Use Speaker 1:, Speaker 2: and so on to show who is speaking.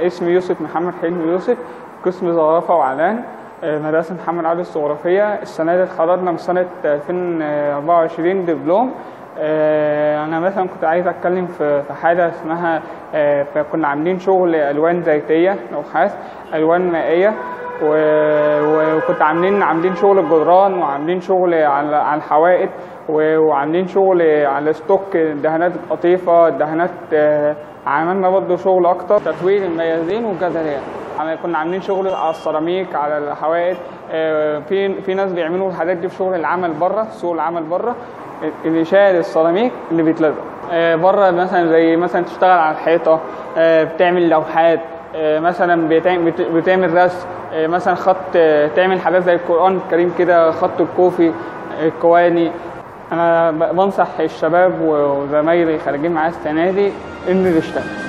Speaker 1: اسمي يوسف محمد حلمي يوسف، قسم زخرفة وإعلان، مدرسة محمد علي الجغرافية. السنة دي اتخرجنا من سنة 2024 دبلوم. أنا مثلا كنت عايز أتكلم في حاجة اسمها كنا عاملين شغل ألوان زيتية، لوحات ألوان مائية، وكنت عاملين شغل الجدران، وعاملين شغل على الحوائط، وعاملين شغل على ستوك دهانات قطيفة، دهانات. عملنا برضه شغل أكتر تطوير الميادين والجداريات. كنا عاملين شغل على السيراميك، على الحوائط. في ناس بيعملوا الحاجات دي في شغل العمل بره، سوق العمل بره، اللي شايل السيراميك اللي بيتلزق بره، مثلا زي مثلا تشتغل على الحيطة، بتعمل لوحات، مثلا بتعمل رسم، مثلا خط، تعمل حاجات زي القرآن الكريم كده، خط الكوفي، الكواني. أنا بنصح الشباب وزمايلي خارجين معايا السنة دي إنه يشتغل.